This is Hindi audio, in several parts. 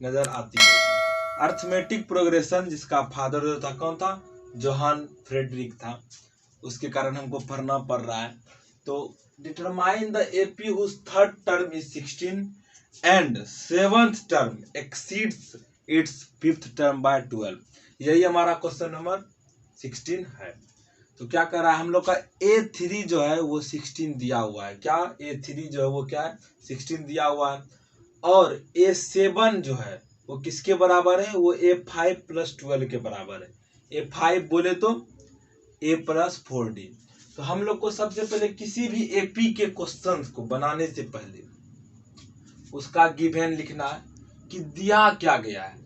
नजर आती है। अर्थमेटिक प्रोग्रेशन जिसका फादर जो था कौन था, जोहान फ्रेडरिक था, उसके कारण हमको पढ़ना पड़ रहा है। तो determine the AP whose third term is 16 and seventh term exceeds its fifth term by 12। यही हमारा क्वेश्चन नंबर 16 है। तो क्या कर रहा है हम लोग का A3 जो है वो 16 दिया हुआ है। क्या A3 जो है वो क्या है 16 दिया हुआ है। और A7 जो है वो किसके बराबर है, वो A5 प्लस 12 के बराबर है। A5 बोले तो A प्लस 4D। तो हम लोग को सबसे पहले किसी भी AP के क्वेश्चन को बनाने से पहले उसका गिवन लिखना है कि दिया क्या गया है,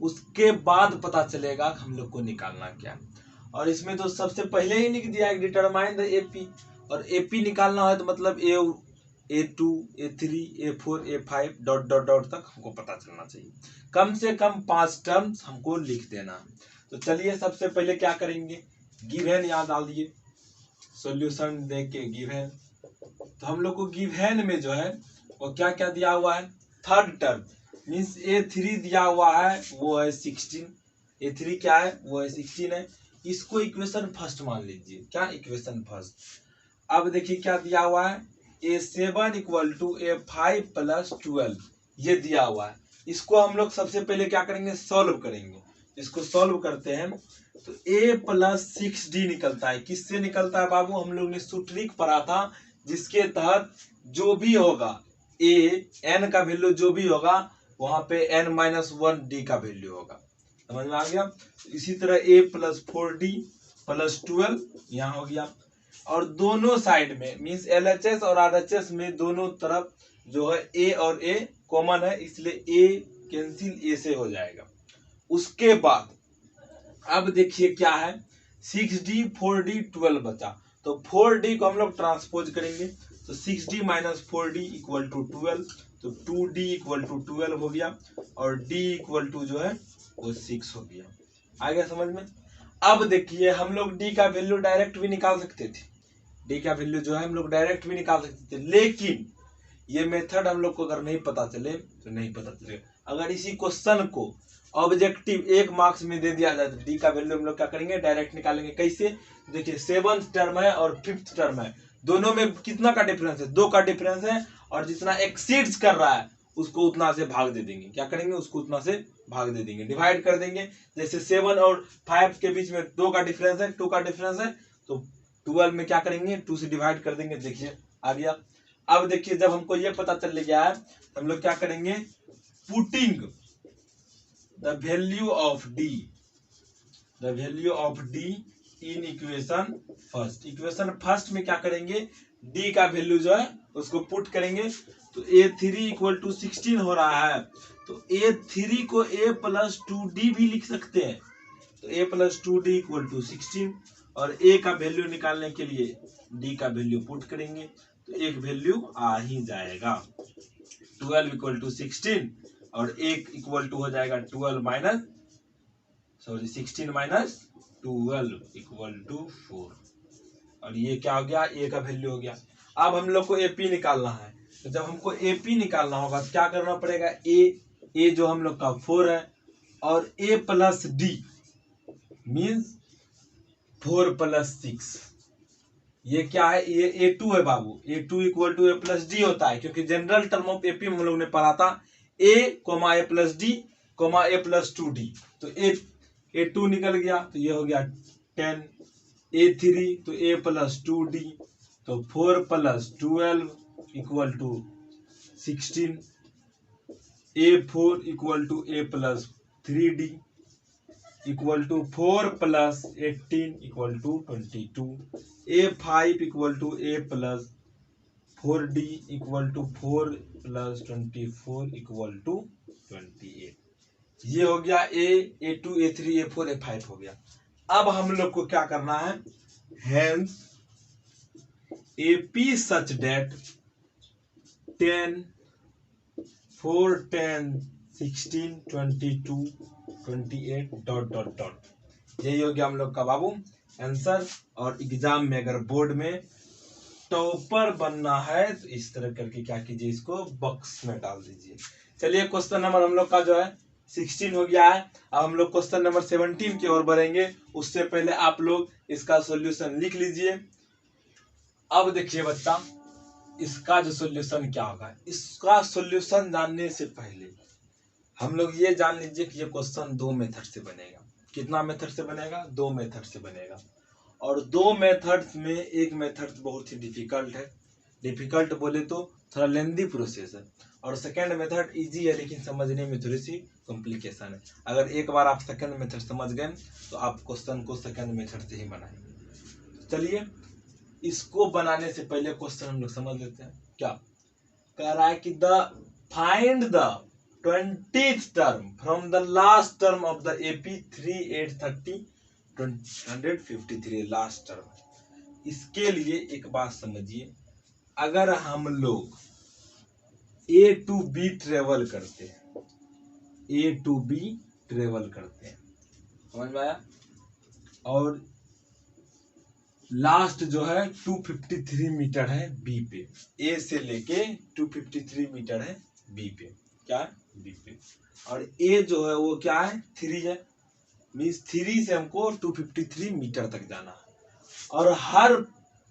उसके बाद पता चलेगा हम लोग को निकालना क्या है। और इसमें तो सबसे पहले ही लिख दिया है डिटरमाइन द एपी, और एपी निकालना है तो मतलब A2 A3 A4 A5 dot dot dot तक हमको पता चलना चाहिए। कम से कम 5 टर्म्स हमको लिख देना है। तो चलिए सबसे पहले क्या करेंगे, गिवन याद डाल दिए, सॉल्यूशन दे के गिवन। तो हम लोग को गिवन में जो है वो क्या क्या दिया हुआ है, थर्ड टर्म मीन्स A3 दिया हुआ है वो है 16। A3 क्या है वो है 16 है। इसको इक्वेशन फर्स्ट मान लीजिए। क्या इक्वेशन फर्स्ट। अब देखिए क्या दिया हुआ है, A7 equal to A5 plus 12 ये दिया हुआ है। इसको हम लोग सबसे पहले क्या करेंगे, सॉल्व करेंगे। इसको सॉल्व करते हैं तो A प्लस 6D निकलता है। किससे निकलता है बाबू, हम लोग ने सूत्रिक पढ़ा था जिसके तहत जो भी होगा n का वैल्यू जो भी होगा वहां पे n-1D का वैल्यू होगा। समझ में आ गया। इसी तरह A प्लस 4D प्लस 12 यहाँ हो गया। और दोनों साइड में मीन्स LHS और RHS में दोनों तरफ जो है A और A कॉमन है, इसलिए A कैंसिल A से हो जाएगा। उसके बाद अब देखिए क्या है 6D 4D 12 बचा। तो 4D को हम लोग ट्रांसपोज करेंगे तो 6D minus 4D equal to 12। तो 2D इक्वल टू 12 हो गया और D इक्वल टू जो है वो 6 हो गया। आ गया समझ में। अब देखिए हम लोग D का वैल्यू डायरेक्ट भी निकाल सकते थे। D का वैल्यू जो है हम लोग डायरेक्ट भी निकाल सकते थे, लेकिन ये मेथड हम लोग को अगर नहीं पता चले तो नहीं पता चलेगा। अगर इसी क्वेश्चन को ऑब्जेक्टिव 1 मार्क्स में दे दिया जाए तो D का वैल्यू हम लोग क्या करेंगे, डायरेक्ट निकालेंगे। कैसे, देखिए 7th टर्म है और 5th टर्म है, दोनों में कितना का डिफरेंस है, 2 का डिफरेंस है। और जितना एक्सीड्स कर रहा है उसको उतना से भाग दे देंगे। क्या करेंगे, उसको उतना से भाग दे देंगे, डिवाइड कर देंगे। जैसे 7 और 5 के बीच में 2 का डिफरेंस है, 2 का डिफरेंस है तो 12 में क्या करेंगे 2 से डिवाइड कर देंगे। देखिए आ गया। अब देखिए जब हमको ये पता चल गया है हम लोग क्या करेंगे, putting the value of D in equation first. Equation first में क्या करेंगे, D का वैल्यू जो है उसको पुट करेंगे। तो A3 इक्वल टू 16 हो रहा है तो A3 को A प्लस 2D भी लिख सकते हैं। तो A plus 2D equal to 16 और A का वैल्यू निकालने के लिए D का वैल्यू पुट करेंगे तो एक वैल्यू आ ही जाएगा 12 इक्वल टू 16 और एक इक्वल टू हो जाएगा 16 माइनस 12 इक्वल टू 4 और ये क्या हो गया, A का वैल्यू हो गया। अब हम लोग को AP निकालना है। तो जब हमको AP निकालना होगा तो क्या करना पड़ेगा, A जो हम लोग का 4 है और A plus D means 4 plus 6 ये क्या है, ये A2 है बाबू। A2 equal to A plus D होता है क्योंकि जनरल टर्म ऑफ AP हम लोग ने पढ़ा था A plus D A plus 2D। तो A2 निकल गया तो ये हो गया 10। A3 तो A प्लस 2D तो 4 plus 12 equal to 16। A4 equal to A plus 3D equal to 4 plus 18 equal to 22। A5 equal to A plus 4D equal to 4 plus 24 equal to 28। ये हो गया A2 A3 A4 A5 हो गया। अब हम लोग को क्या करना है, hence AP such that 10 4 10 16 22 28 dot dot dot यही हो गया हम लोग का बाबू आंसर। और एग्जाम में अगर बोर्ड में टॉपर बनना है तो इस तरह करके क्या कीजिए, इसको बॉक्स में डाल दीजिए। चलिए क्वेश्चन नंबर हम लोग का जो है 16 हो गया है। अब हम लोग क्वेश्चन नंबर 17 की ओर बढ़ेंगे, उससे पहले आप लोग इसका सॉल्यूशन लिख लीजिए। अब देखिए बच्चा, इसका जो सॉल्यूशन क्या होगा, इसका सॉल्यूशन जानने से पहले हम लोग ये जान लीजिए कि ये क्वेश्चन 2 मेथड से बनेगा। कितना मेथड से बनेगा? 2 मेथड से बनेगा। और 2 मेथड्स में एक मेथड बहुत ही डिफिकल्ट है, डिफिकल्ट बोले तो थोड़ा लेंदी प्रोसेस है, और सेकेंड मेथड इजी है लेकिन समझने में थोड़ी सी कॉम्प्लिकेशन है। अगर एक बार आप सेकेंड मेथड समझ गए तो आप क्वेश्चन को सेकेंड मेथड से ही बनाएंगे। चलिए इसको बनाने से पहले क्वेश्चन हम लोग समझ लेते हैं। क्या कह रहा है कि find the 20th term from the last term of the AP 3830 last term. इसके लिए एक बात समझिए, अगर हम लोग ए टू बी ट्रेवल करते हैं, ए टू बी ट्रेवल करते हैं, समझ में आया, और लास्ट जो है 253 मीटर है बी पे, ए से लेके 253 मीटर है बी पे, क्या है बी पे, और ए जो है वो क्या है 3 है, मीन्स 3 से हमको 253 मीटर तक जाना है। और हर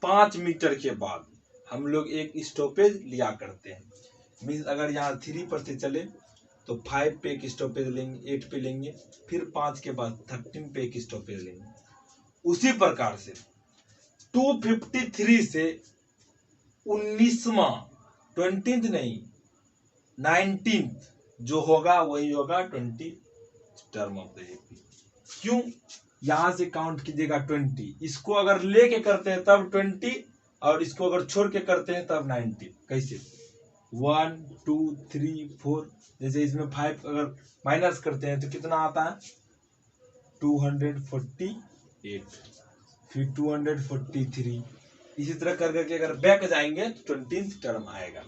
5 मीटर के बाद हम लोग एक स्टॉपेज लिया करते हैं, मीन्स अगर यहाँ 3 पर से चले तो 5 पे एक स्टॉपेज लेंगे, 8 पे लेंगे, फिर 5 के बाद 13 पे एक स्टॉपेज लेंगे। उसी प्रकार से 253 से 19वां 20th नहीं 19th जो होगा वही होगा 20 टर्म ऑफ द एपी। क्यों? यहां से काउंट कीजिएगा 20, इसको अगर लेके करते हैं तब 20, और इसको अगर छोड़ के करते हैं तब 90। कैसे? 1 2 3 4, जैसे इसमें 5 अगर माइनस करते हैं तो कितना आता है 248, फिर 243, इसी तरह कर करके अगर बैक जाएंगे तो 20th टर्म आएगा।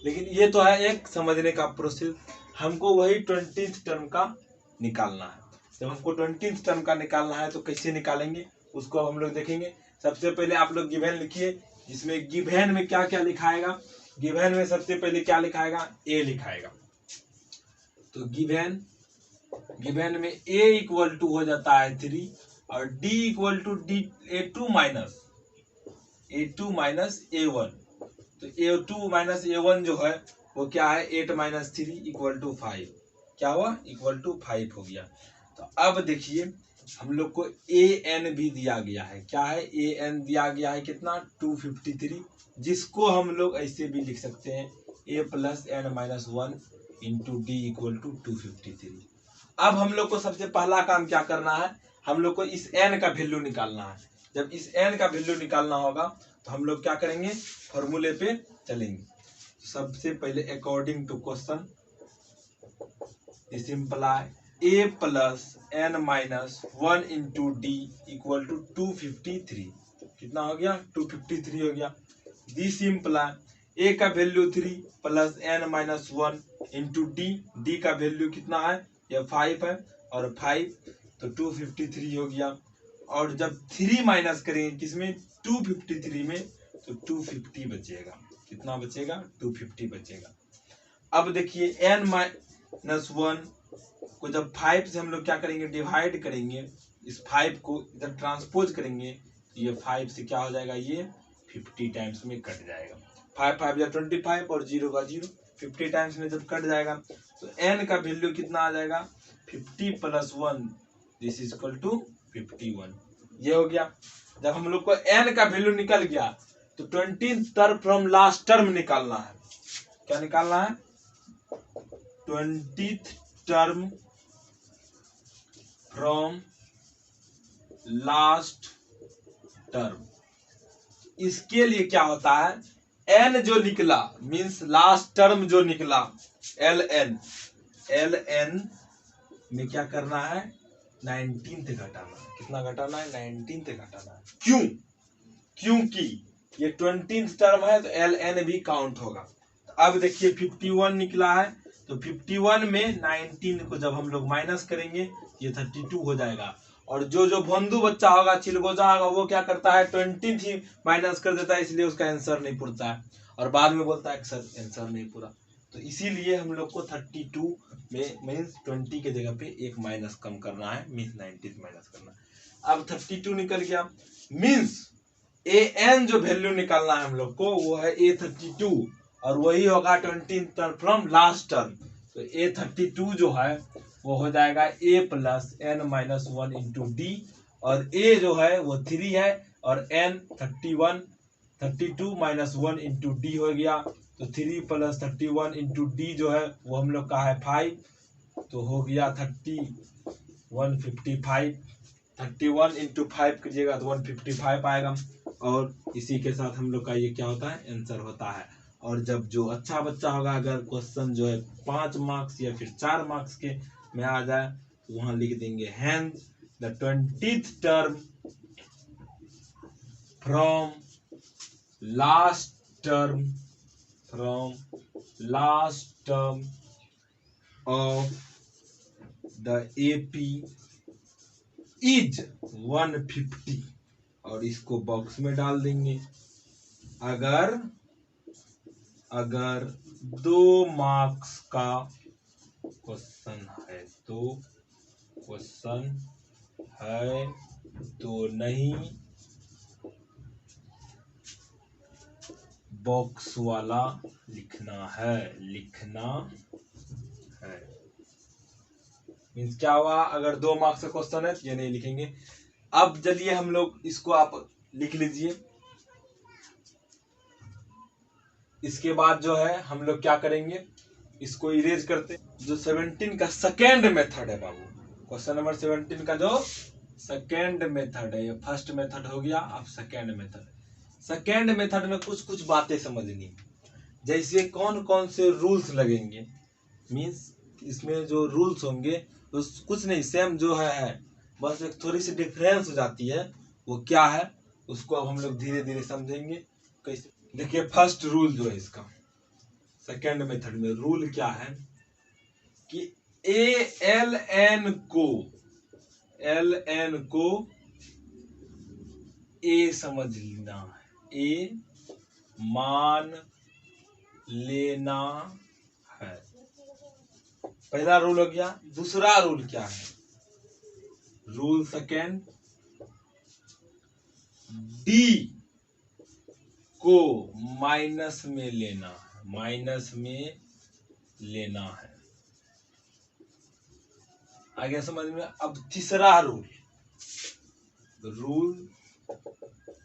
लेकिन ये तो है एक समझने का प्रोसेस, हमको वही 20th टर्म का निकालना है। जब हमको 20th टर्म का निकालना है तो कैसे निकालेंगे उसको हम लोग देखेंगे। सबसे पहले आप लोग गिवन लिखिए, जिसमें गिवन में क्या क्या लिखाएगा, गिवन में सबसे पहले क्या लिखाएगा, ए लिखाएगा। तो गिवन में ए इक्वल टू हो जाता है 3, और D equal to A two minus A one. तो ए2 माइनस ए1 जो है वो क्या है 8 माइनस 3 इक्वल टू 5, क्या हुआ इक्वल टू 5 हो गया। तो अब देखिए हम लोग को ए एन भी दिया गया है, क्या है ए एन दिया गया है कितना 253, जिसको हम लोग ऐसे भी लिख सकते हैं A plus N minus 1 into D equal to 253। अब हम लोग को सबसे पहला काम क्या करना है, हम लोग को इस एन का वैल्यू निकालना है। जब इस एन का वैल्यू निकालना होगा तो हम लोग क्या करेंगे, फॉर्मूले पे चलेंगे। सबसे पहले according to question this imply A plus N minus 1 into D equal to 253, कितना हो गया 253 हो गया। दिस इंप्लाई ए का value 3 plus N minus 1 into D का वैल्यू कितना है ये 5 है, और 5 तो 253 हो गया। और जब 3 माइनस करेंगे किसमें 253 में तो 250 बचेगा, कितना बचेगा 250 बचेगा। अब देखिए n माइनस 1 को जब 5 से हम लोग क्या करेंगे डिवाइड करेंगे, इस 5 को इधर ट्रांसपोज करेंगे तो ये 5 से क्या हो जाएगा ये 50 टाइम्स में कट जाएगा। 5 5 या 25 और 0 का 0, 50 टाइम्स में जब कट जाएगा तो n का वैल्यू कितना आ जाएगा 50 plus 1 this is equal to 51, ये हो गया। जब हम लोग को n का वैल्यू निकल गया तो 20th term from last term निकालना है। क्या निकालना है 20th term from last term. इसके लिए क्या होता है n जो निकला मींस लास्ट टर्म जो निकला ln में क्या करना है 19th घटाना, कितना घटाना है 19th घटाना है। क्यों? क्योंकि ये 20th टर्म है तो ln भी काउंट होगा। तो अब देखिए 51 निकला है तो 51 में 19 को जब हम लोग माइनस करेंगे ये 32 हो जाएगा। और जो भोंदू बच्चा होगा चिलगोजा होगा वो क्या करता है 20th ही माइनस कर देता है, इसलिए उसका आंसर नहीं पूरता है और बाद में बोलता है सर आंसर नहीं पूरा। तो इसीलिए हम लोग को 32 में मीन्स 20 के जगह पे एक माइनस कम करना है, मीन्स 90 माइनस करना है। अब 32 निकल गया, मीन्स an जो वैल्यू निकालना है हम लोग को वो है a32 और वही होगा 20 टर्म फ्रॉम लास्ट टर्म। तो a32 जो है वो हो जाएगा a plus n minus 1 into D, और a जो है वो 3 है और n 32 माइनस 1 इंटू डी हो गया। तो 3 प्लस 31 इंटू डी जो है वो हम लोग का है 5, तो हो गया 155। 31 इंटू 5 कीजिएगा तो 155 आएगा, और इसी के साथ हम लोग का ये क्या होता है, आंसर होता है। और जब जो अच्छा बच्चा होगा, अगर क्वेश्चन जो है 5 मार्क्स या फिर 4 मार्क्स के में आ जाए तो वहां लिख देंगे hence the 20th term from last term of the AP is 150, और इसको बॉक्स में डाल देंगे। अगर 2 मार्क्स का क्वेश्चन है तो नहीं, बॉक्स वाला लिखना है। मीन्स क्या हुआ, अगर 2 मार्क्स का क्वेश्चन है तो ये नहीं लिखेंगे। अब चलिए हम लोग इसको आप लिख लीजिए। इसके बाद जो है हम लोग क्या करेंगे, इसको इरेज करते। जो 17 का सेकेंड मेथड है बाबू, क्वेश्चन नंबर 17 का जो सेकेंड मेथड है, ये फर्स्ट मेथड हो गया, अब सेकेंड मेथड में कुछ बातें समझनी, जैसे कौन कौन से रूल्स लगेंगे। मीन्स इसमें जो रूल्स होंगे तो कुछ नहीं, सेम जो है बस एक थोड़ी सी डिफरेंस हो जाती है। वो क्या है उसको अब हम लोग धीरे धीरे समझेंगे। कैसे, देखिए फर्स्ट रूल जो है इसका सेकेंड मेथड में रूल क्या है कि ln को a समझ लेना है, a मान लेना है। पहला रूल हो गया। दूसरा रूल क्या है, रूल सेकेंड, d को माइनस में लेना है। आगे समझ में। अब तीसरा रूल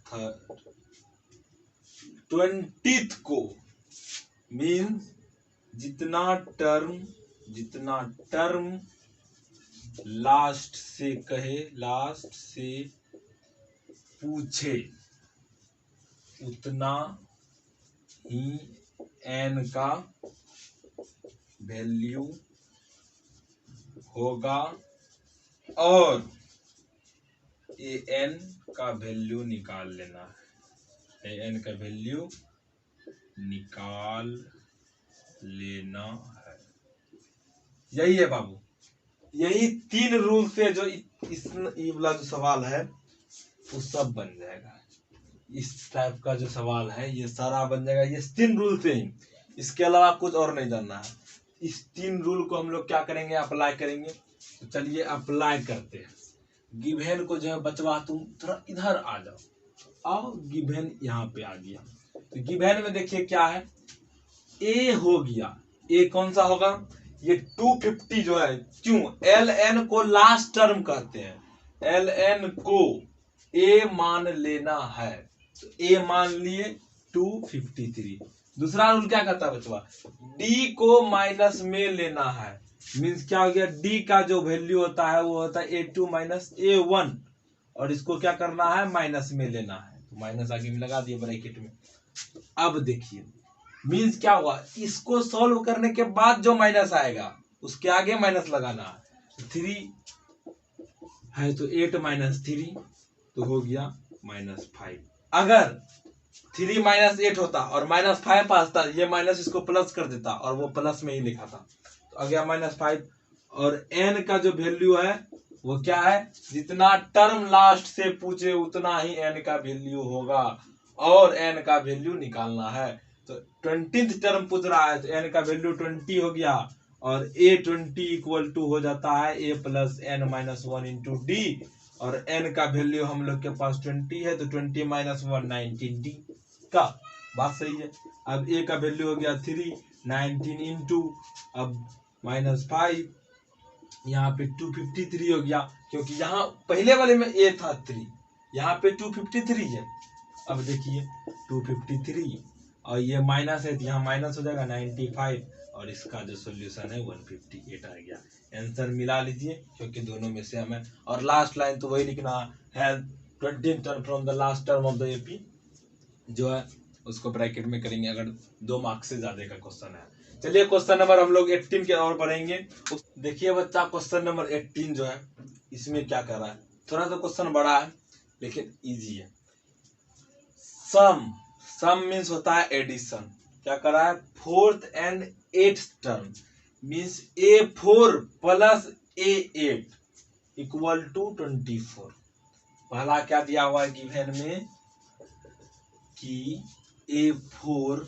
थर्ड, 20th को मीन्स जितना टर्म लास्ट से पूछे उतना ही n का वैल्यू होगा, और an का वैल्यू निकाल लेना है। an का वैल्यू निकाल लेना है। यही है बाबू, यही 3 रूल से जो ये वाला जो सवाल है वो सब बन जाएगा। इस टाइप का जो सवाल है ये सारा बन जाएगा, ये 3 रूल से ही। इसके अलावा कुछ और नहीं जानना है। इस 3 रूल को हम लोग क्या करेंगे, अप्लाई करेंगे। तो चलिए अप्लाई करते हैं। गिवन को जो है बचवा तुम थोड़ा इधर आ जाओ, गिवन यहाँ पे आ गया। तो गिवन में देखिए क्या है, ए हो गया। ए कौन सा होगा, ये 250 जो है, क्यों ln को लास्ट टर्म कहते हैं, ln को ए मान लेना है। तो ए मान लिए 253। दूसरा रूल क्या कहता है बच्चा, डी को माइनस में लेना है। मीन्स क्या हो गया, डी का जो वैल्यू होता है वो होता है a2 माइनस a1, और इसको क्या करना है, माइनस में लेना है। तो माइनस आगे में लगा दिए ब्रैकेट में। अब देखिए मीन्स क्या हुआ, इसको सॉल्व करने के बाद जो माइनस आएगा उसके आगे माइनस लगाना है। 3 है तो 8 माइनस 3 तो हो गया -5। अगर 3 माइनस 8 होता और -5 आता, ये माइनस इसको प्लस कर देता और वो प्लस में ही लिखा था, तो आ गया -5। और n का जो वैल्यू है वो क्या है, जितना टर्म लास्ट से पूछे उतना ही n का वैल्यू होगा, और n का वैल्यू निकालना है। तो 20th टर्म पूछ रहा है, तो n का वैल्यू 20 हो गया और a20 इक्वल टू हो जाता है a plus n minus 1 into D, और n का वैल्यू हम लोग के पास 20 है, तो 20 माइनस 1 19d का। बात सही है। अब a का वैल्यू हो गया 3, 19 इंटू अब माइनस 5, यहाँ पे 253 हो गया, क्योंकि यहाँ पहले वाले में a था 3, यहाँ पे 253 है। अब देखिए 253 और ये माइनस है, तो यहाँ माइनस हो जाएगा 95, और इसका जो सोल्यूशन है 158 आ गया। आंसर मिला लीजिए, क्योंकि दोनों में से हमें, और लास्ट लाइन तो वही लिखना है, 20 term from the last term of the AP जो है उसको ब्रैकेट में करेंगे अगर 2 मार्क्स से ज्यादा का क्वेश्चन है। चलिए क्वेश्चन नंबर हम लोग 18 के और पढ़ेंगे। देखिए बच्चा, क्वेश्चन नंबर 18 जो है इसमें क्या कर रहा है, थोड़ा सा क्वेश्चन बड़ा है लेकिन इजी है। सम मीन्स होता है एडिशन। क्या कर रहा है, 4th and 8th term means A4 plus A8 equal to 24। पहला क्या दिया हुआ है गिवन में कि A4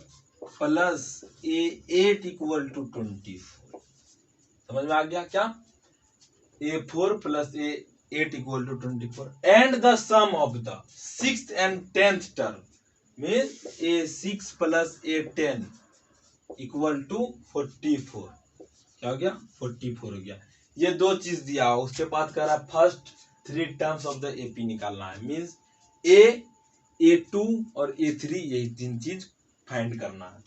plus A8 equal to 24। समझ में आ गया क्या, A4 plus A8 equal to 24 and the sum of the 6th and 10th term means A6 plus A10 equal to 44। क्या हो गया, 44 हो गया। ये दो चीज दिया हो, उसके बाद कह रहा है first 3 terms of the AP निकालना है, मीन्स A2 और A3, यही 3 चीज फाइंड करना है।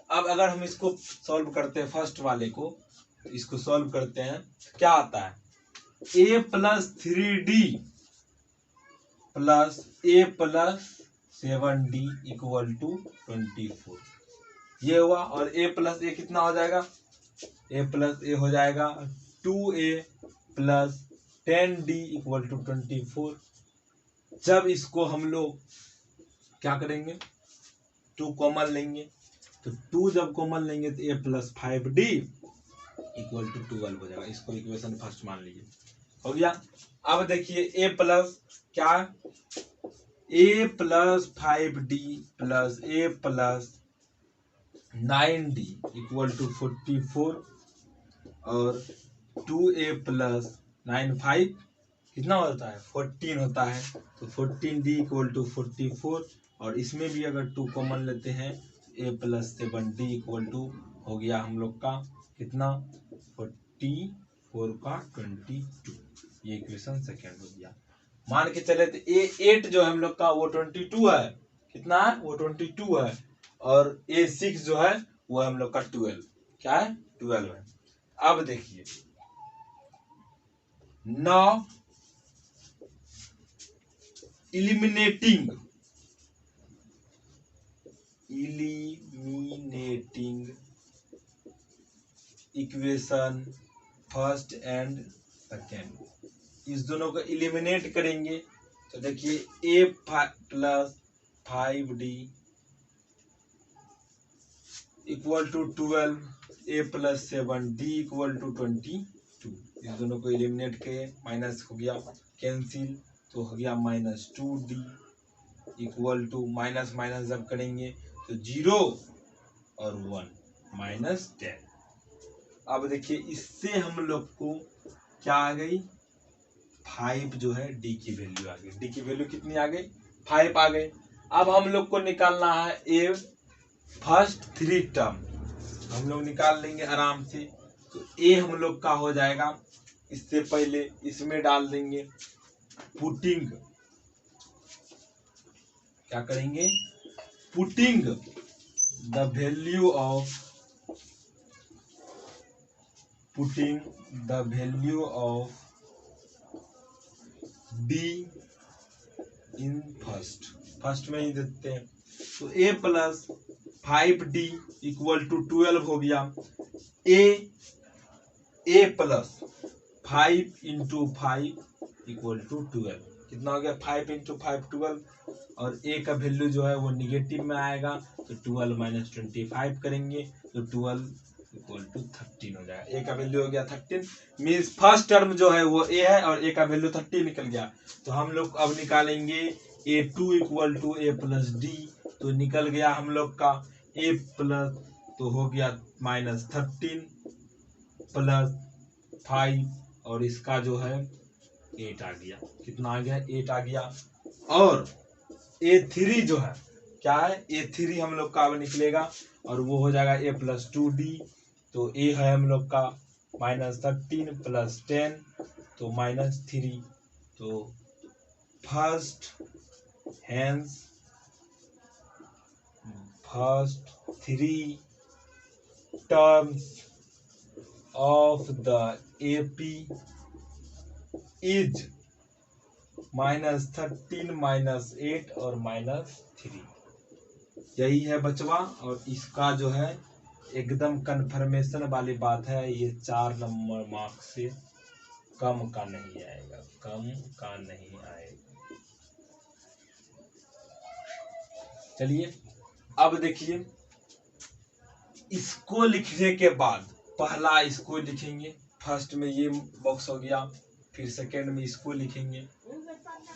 अब अगर हम इसको सॉल्व करते हैं फर्स्ट वाले को, तो इसको सॉल्व करते हैं, क्या आता है, A plus 3D plus A plus 7D equal to 24। ये हुआ, और A प्लस A कितना हो जाएगा, A प्लस A हो जाएगा 2A plus 10D equal to 24। जब इसको हम लोग क्या करेंगे, 2 कॉमन लेंगे, तो 2 जब कॉमन लेंगे तो A plus 5D equal to 12 हो जाएगा। इसको इक्वेशन फर्स्ट मान लीजिए, हो गया। अब देखिए A प्लस क्या, A plus 5D plus A plus 9D equal to 44, और 2A प्लस 9 5 कितना होता है, 14 होता है, तो 14D इक्वल टू 44, और इसमें भी अगर 2 कॉमन लेते हैं, A plus 7D equal to हो गया हम लोग का कितना, 44 का 22। ये इक्वेशन सेकेंड हो गया। मान के चले तो A8 जो है हम लोग का वो 22 है, कितना है, वो 22 है, और A6 जो है वो हम लोग का 12, क्या है, 12 है। अब देखिए, now eliminating equation first and second, इस दोनों को एलिमिनेट करेंगे, तो देखिए A plus 5D equal to 12, A plus 7D equal to 22। इस दोनों को एलिमिनेट के माइनस हो गया, कैंसिल, तो हो गया minus 2D equal to minus minus जब करेंगे तो 0 और 1 माइनस 10। अब देखिए इससे हम लोग को क्या आ गई, 5 जो है D की वैल्यू आ गई। D की वैल्यू कितनी आ गई, 5 आ गई। अब हम लोग को निकालना है A फर्स्ट 3 टर्म, हम लोग निकाल लेंगे आराम से। तो A हम लोग का हो जाएगा, इससे पहले इसमें डाल देंगे पुटिंग, क्या करेंगे, putting the value of D in first में ही देते हैं, तो A plus 5D equal to 12 हो गया। A plus 5 into 5 equal to 12, कितना हो गया, 5 इंटू 5 12, और A का वैल्यू जो है वो निगेटिव में आएगा, तो 12 माइनस 25 करेंगे, तो 12 इक्वल टू 13 हो जाएगा। A का वैल्यू हो गया 13, मीन्स फर्स्ट टर्म जो है वो A है, और A का वैल्यू 30 निकल गया। तो हम लोग अब निकालेंगे A2 equal to A plus D, तो निकल गया हम लोग का ए प्लस तो हो गया -13 + 5 और इसका जो है 8 आ गया। कितना आ गया? 8 आ गया। और A3 जो है क्या है? A3 हम लोग का निकलेगा और वो हो जाएगा A + 2D। तो A है हम लोग का -13 + 10 तो -3। तो first 3 terms of the AP is -13 -8 और -3। यही है बचवा। और इसका जो है एकदम कंफर्मेशन वाली बात है, ये 4 नंबर मार्क्स से कम का नहीं आएगा, कम का नहीं आएगा। चलिए अब देखिए, इसको लिखने के बाद पहला इसको लिखेंगे, फर्स्ट में ये बॉक्स हो गया, फिर सेकंड में इसको लिखेंगे,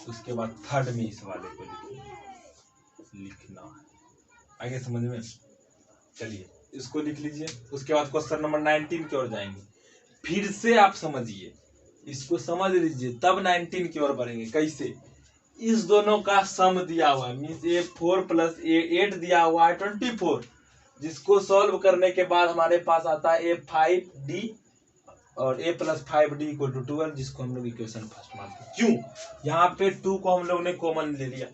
उसके बाद थर्ड में इस वाले को लिखना है। आगे समझ में? चलिए इसको लिख लीजिए। उसके बाद क्वेश्चन नंबर 19 की ओर जाएंगे। फिर से आप समझिए, इसको समझ लीजिए तब 19 की ओर बढ़ेंगे। कैसे? इस दोनों का सम दिया हुआ है, मीन्स A4 + A8 दिया हुआ है 24, जिसको सॉल्व करने के बाद हमारे पास आता है A5D और A + 5D = 12, जिसको हम लोग इक्वेशन फर्स्ट मानते हैं। क्यों? यहाँ पे 2 को हम लोग ने कॉमन ले लिया।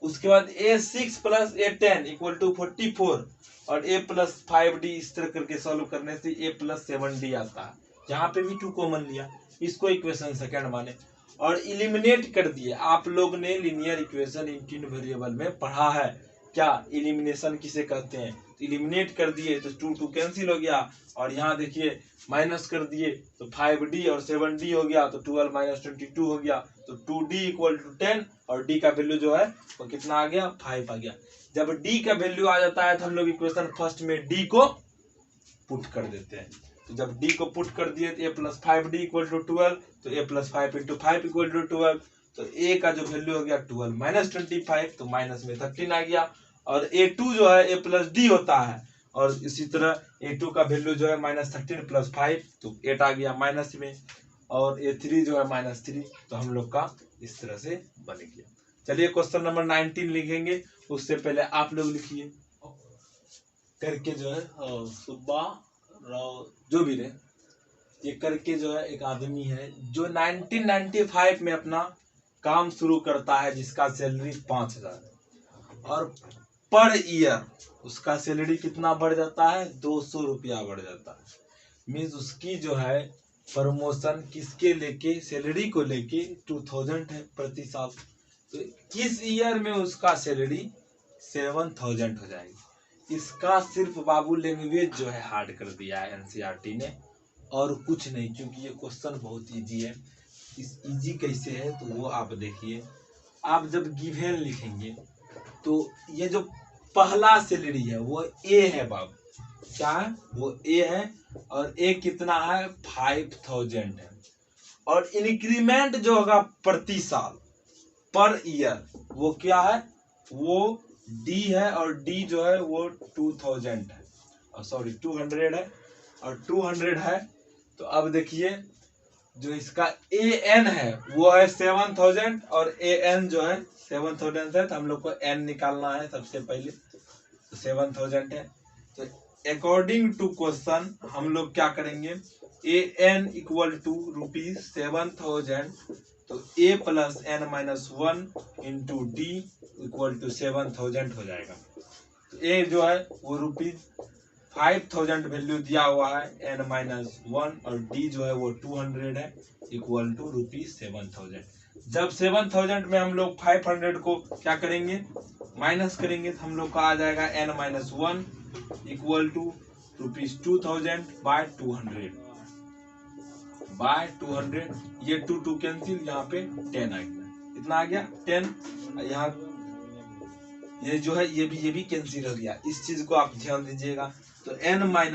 उसके बाद A6 + A10 = 44 और A + 5D इस तरह करके सॉल्व करने से A + 7D आता है। यहाँ पे भी 2 कॉमन लिया, इसको इक्वेशन सेकंड माने और इलिमिनेट कर दिए। आप लोग ने लीनियर इक्वेशन इन 3 वेरिएबल में पढ़ा है। क्या इलिमिनेशन किसे कहते हैं? इलिमिनेट कर दिए तो 2 कैंसिल हो गया और यहाँ देखिए माइनस कर दिए तो 5D और 7D हो गया, तो 12 - 22 हो गया। तो 2D = 10 और D का वैल्यू जो है वो कितना आ गया? 5 आ गया। जब D का वैल्यू आ जाता है तो हम लोग इक्वेशन फर्स्ट में D को पुट कर देते हैं। तो जब D को पुट कर दिए तो A + 5D = 12, तो A + 5 × 5 = 12। तो A का जो वैल्यू हो गया 12 - 25, तो माइनस में 13 आ गया। और A2 जो है A + D होता है और इसी तरह A2 का वैल्यू जो है -13 + 5 तो 8 आ गया माइनस में। और A3 जो है -3, तो हम लोग का इस तरह से बन गया। चलिए क्वेश्चन नंबर 19 लिखेंगे। उससे पहले आप लोग लिखिए करके जो है सुब्बा राव जो भी रहे, ये करके जो है एक आदमी है जो 1995 में अपना काम शुरू करता है, जिसका सैलरी 5000 है और पर ईयर उसका सैलरी कितना बढ़ जाता है? 200 रुपया बढ़ जाता है। मीन्स उसकी जो है प्रमोशन किसके लेके? सैलरी को लेके 2000 है प्रति साल। तो किस ईयर में उसका सैलरी 7000 हो जाएगी? इसका सिर्फ बाबू लैंग्वेज जो है हार्ड कर दिया है एनसीईआरटी ने, और कुछ नहीं, क्योंकि ये क्वेश्चन बहुत इजी है। इस इजी कैसे है तो वो आप देखिए। आप जब गिवन लिखेंगे तो ये जो पहला सैलरी है वो ए है बाबू, क्या है? वो ए है और ए कितना है? 5000 है। और इंक्रीमेंट जो होगा प्रति साल पर ईयर वो क्या है? वो डी है और डी जो है वो 2000 है और सॉरी 200 है और 200 है। तो अब देखिए जो इसका ए एन है वो है 7000 और ए एन जो है 7000 है, तो हम लोग को एन निकालना है सबसे पहले। तो 7000 है, तो अकॉर्डिंग टू क्वेश्चन हम लोग क्या करेंगे? ए एन = ₹7000, तो A + n - 1 × D = 7000 हो जाएगा। तो A जो है वो ₹5000 वैल्यू दिया हुआ है, n - 1 और D जो है वो 200 है = ₹7000। जब 7000 में हम लोग 500 को क्या करेंगे? माइनस करेंगे तो हम लोग का आ जाएगा n - 1 = ₹200/200 ये 2 कैंसिल, यहाँ पे 10 आ गया। इतना आ गया 10। यहाँ ये जो है ये भी कैंसिल हो गया। इस चीज को आप ध्यान दीजिएगा। तो n - 1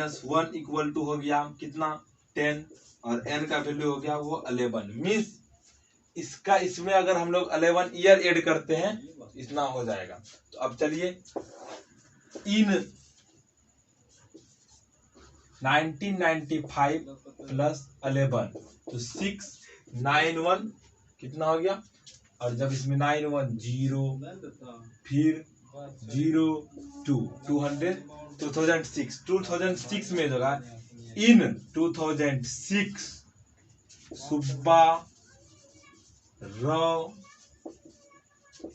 = हो गया कितना? 10 और n का वैल्यू हो गया वो 11। मीन्स इसका इसमें अगर हम लोग 11 ईयर ऐड करते हैं इतना हो जाएगा। तो अब चलिए इन 1995 प्लस 11 तो 691 कितना हो गया। और जब इसमें 91 0 फिर 0 2 200 2006 में होगा। In 2006 Subba Rao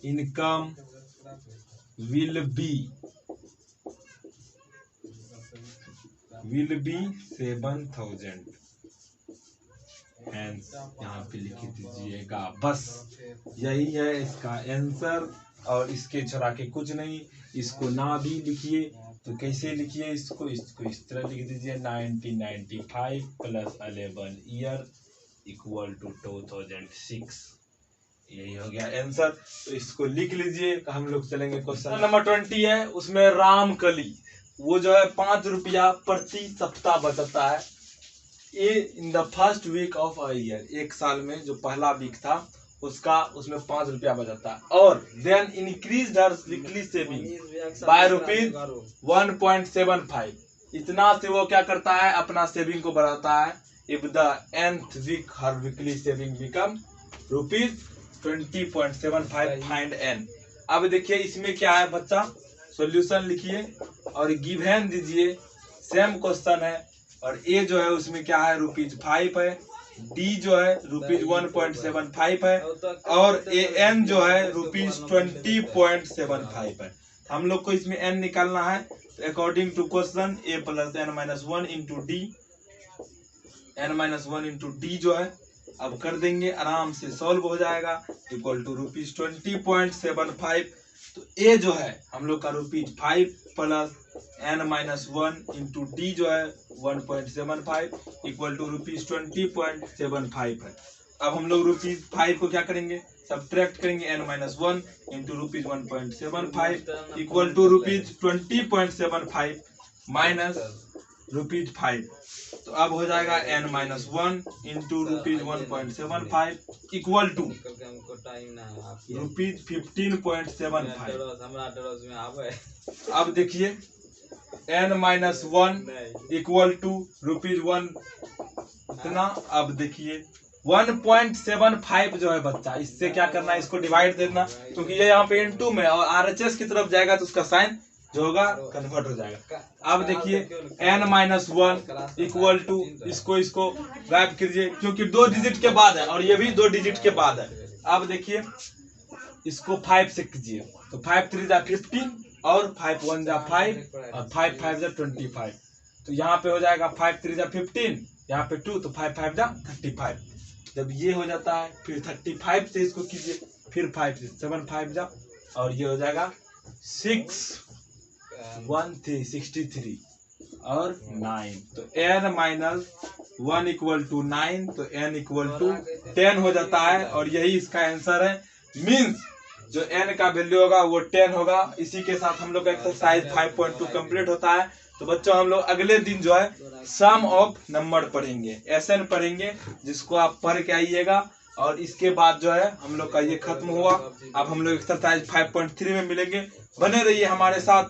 income will be 7,000 हैंस यहाँ पे लिख दीजिएगा। बस यही है इसका आंसर और इसके छोड़ा के कुछ नहीं। इसको ना भी लिखिए तो कैसे लिखिए इसको इस तरह लिख दीजिए 1995 प्लस 11 ईयर इक्वल टू 2006। यही हो गया आंसर। तो इसको लिख लीजिए। हम लोग चलेंगे क्वेश्चन नंबर 20 है। उसमें रामकली वो जो है 5 रुपया प्रति सप्ताह बचता है। ये in the first week of a year, एक साल में जो पहला वीक था उसमें 5 रुपया बचता है। और देन इंक्रीज हर वीकली सेविंग बाय ₹1.75। इतना से वो क्या करता है अपना सेविंग को बढ़ाता है। इफ द nth वीक हर weekly saving become ₹20.75 find n। अब देखिए इसमें क्या है बच्चा, सॉल्यूशन लिखिए और गिवन दीजिए। सेम क्वेश्चन है और ए जो है उसमें क्या है ₹5 है, डी जो है ₹1.75 है और ए एन जो है ₹20.75 है। हम लोग को इसमें n निकालना है। तो according to question a plus n-1 into D, n-1 into D जो है अब कर देंगे, आराम से सॉल्व हो जाएगा। Equal to ₹20.75। तो ए जो है हम लोग का ₹5 प्लस n-1 इंटू डी जो है 1.75 इक्वल टू ₹20.75 है। अब हम लोग ₹5 को क्या करेंगे सब्ट्रैक्ट करेंगे, n-1 into ₹1.75 equal to ₹20.75 minus ₹5। तो अब हो जाएगा n-1 इंटू ₹1.75 इक्वल टू ₹15.75। अब देखिए n-1 इक्वल टू ₹1 इतना। अब देखिए 1.75 जो है बच्चा, इससे क्या करना है इसको डिवाइड देना, क्योंकि ये यहाँ पे n2 में और RHS की तरफ जाएगा तो उसका साइन जो होगा कन्वर्ट हो जाएगा। अब देखिए n-1 इक्वल टू इसको गायब कीजिए क्योंकि 2 डिजिट के बाद है और ये भी 2 डिजिट के बाद है। अब देखिए इसको 5 से कीजिए तो 5 3 जा 15 और 5 1 जा 5 और 5 5 जा 25। तो यहाँ पे हो जाएगा 5 3 जा 15, यहाँ पे 2 तो 5 5 जा 35। जब ये हो जाता है फिर 35 से इसको कीजिए, फिर 5 से 7 5 जा और ये हो जाएगा 63 और 9। तो n-1 इक्वल टू 9 तो n इक्वल टू 10 हो जाता है और यही इसका आंसर है। मीन्स जो n का वैल्यू होगा वो 10 होगा। इसी के साथ हम लोग का एक्सरसाइज 5.2 कंप्लीट होता है। तो बच्चों हम लोग अगले दिन जो है सम ऑफ नंबर पढ़ेंगे, SN पढ़ेंगे, जिसको आप पढ़ के आइएगा। और इसके बाद जो है हम लोग का ये खत्म हुआ। अब हम लोग एक्सरसाइज 5.3 में मिलेंगे। बने रहिए हमारे साथ।